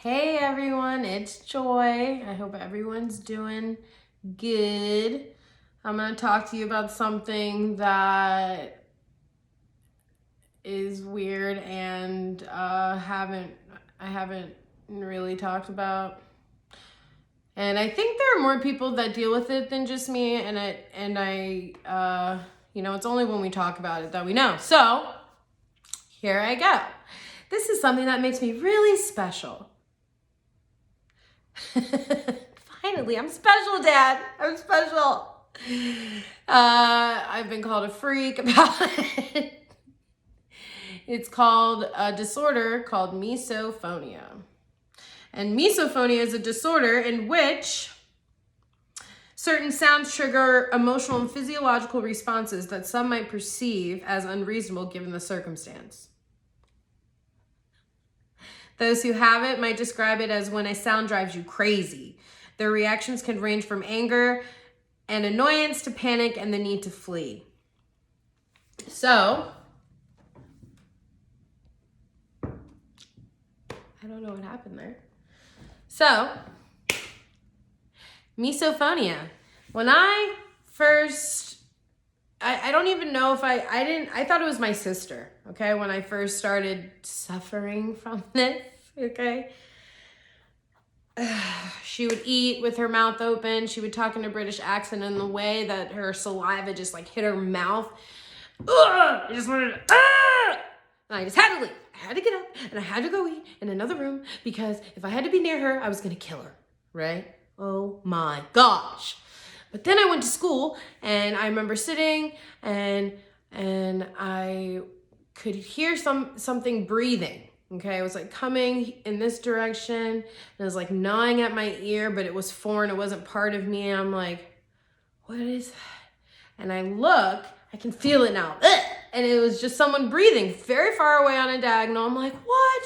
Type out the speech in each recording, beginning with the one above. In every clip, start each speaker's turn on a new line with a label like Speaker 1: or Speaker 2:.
Speaker 1: Hey everyone, it's Joy. I hope everyone's doing good. I'm going to talk to you about something that is weird and I haven't really talked about. And I think there are more people that deal with it than just me, and I it's only when we talk about it that we know. So, here I go. This is something that makes me really special. Finally, I'm special, Dad. I'm special. I've been called a freak about it. It's called a disorder called misophonia. And misophonia is a disorder in which certain sounds trigger emotional and physiological responses that some might perceive as unreasonable given the circumstance. Those who have it might describe it as when a sound drives you crazy. Their reactions can range from anger and annoyance to panic and the need to flee. So, I don't know what happened there. So, misophonia. When I first, I don't even know if I thought it was my sister, okay? When I first started suffering from this, okay? She would eat with her mouth open. She would talk in a British accent in the way that her saliva just like hit her mouth. I just wanted to, and I just had to leave. I had to get up and I had to go eat in another room because if I had to be near her, I was going to kill her, right? Oh my gosh. But then I went to school and I remember sitting and I could hear something breathing. Okay, it was like coming in this direction and it was like gnawing at my ear, but it was foreign. It wasn't part of me. And I'm like, what is that? And I look, I can feel it now. Ugh! And it was just someone breathing very far away on a diagonal. I'm like, what?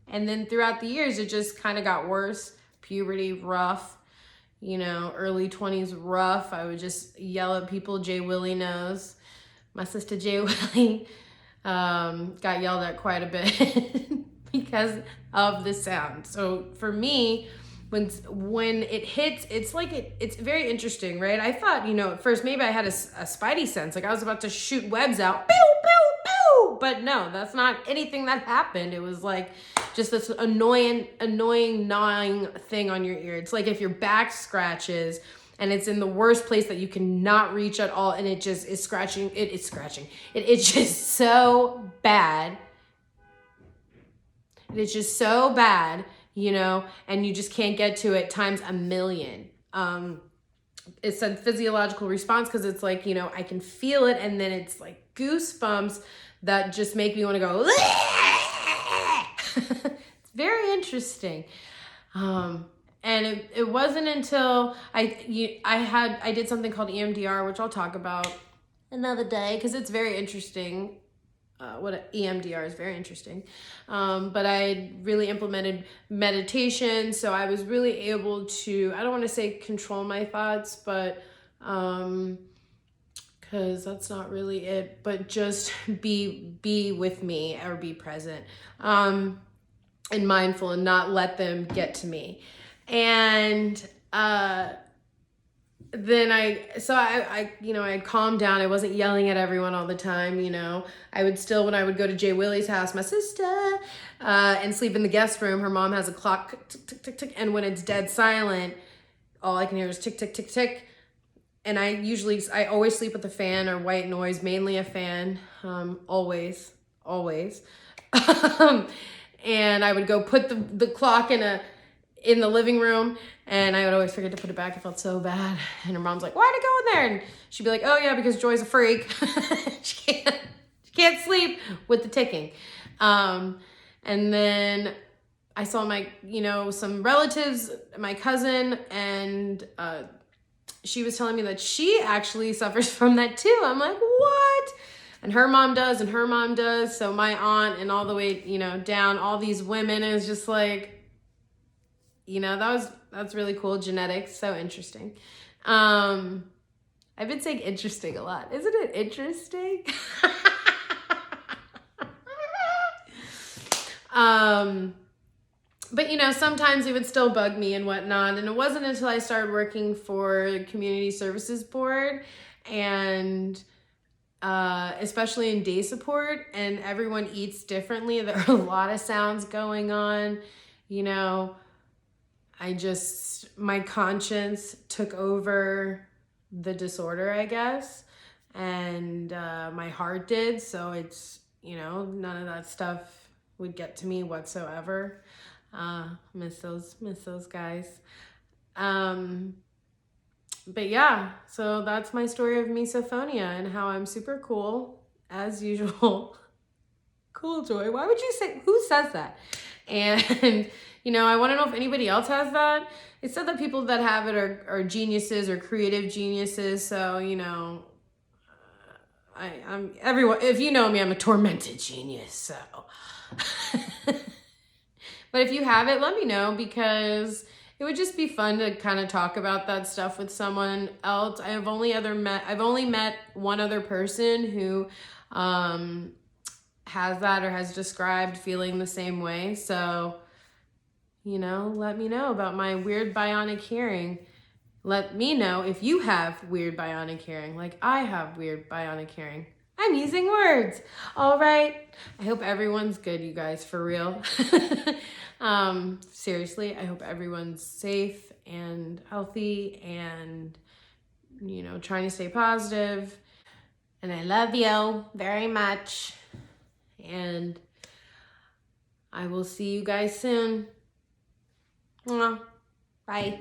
Speaker 1: And then throughout the years, it just kind of got worse. Puberty, rough, early 20s, rough. I would just yell at people. Jay Willie knows. My sister Jay Willie got yelled at quite a bit because of the sound. So for me, when it hits, it's like it's very interesting, right? I thought, at first maybe I had a spidey sense, like I was about to shoot webs out, pew, pew, pew. But no, that's not anything that happened. It was like just this annoying gnawing thing on your ear. It's like if your back scratches and it's in the worst place that you cannot reach at all, and it just is scratching. It's scratching. It's just so bad. It's just so bad, and you just can't get to it times a million. It's a physiological response because it's like, I can feel it, and then it's like goosebumps that just make me want to go. It's very interesting. And it wasn't until I did something called EMDR, which I'll talk about another day because it's very interesting. EMDR is very interesting. But I really implemented meditation, so I was really able to, I don't want to say control my thoughts, but because that's not really it, but just be with me or be present and mindful and not let them get to me. And then I'd calm down. I wasn't yelling at everyone all the time, I would still, when I would go to Jay Willie's house, my sister, and sleep in the guest room, her mom has a clock, tick, tick, tick, tick, and when it's dead silent, all I can hear is tick, tick, tick, tick. And I always sleep with a fan or white noise, mainly a fan, always. And I would go put the clock in the living room, and I would always forget to put it back. I felt so bad. And her mom's like, why'd it go in there? And she'd be like, oh yeah, because Joy's a freak. she can't sleep with the ticking. And then I saw some relatives, my cousin, and she was telling me that she actually suffers from that too. I'm like, what? And her mom does, and her mom does. So my aunt and all the way, down, all these women, is just like, that's really cool. Genetics, so interesting. I've been saying interesting a lot. Isn't it interesting? But you know, sometimes it would still bug me and whatnot. And it wasn't until I started working for the Community Services Board and especially in day support, and everyone eats differently. There are a lot of sounds going on, you know. My conscience took over the disorder, I guess, and my heart did. So it's, you know, none of that stuff would get to me whatsoever. Miss those guys. But yeah, so that's my story of misophonia and how I'm super cool as usual. Cool, Joy. Why would you say, who says that? And, you know, I want to know if anybody else has that. It said that people that have it are geniuses or creative geniuses. So, you know, I'm everyone, if you know me, I'm a tormented genius. So, but if you have it, let me know, because it would just be fun to kind of talk about that stuff with someone else. I've only met one other person who has that or has described feeling the same way. So, you know, let me know about my weird bionic hearing. Let me know if you have weird bionic hearing, like I have weird bionic hearing. I'm using words. All right. I hope everyone's good, you guys, for real. Seriously, I hope everyone's safe and healthy and, you know, trying to stay positive. And I love you very much. And I will see you guys soon. Mwah. Bye.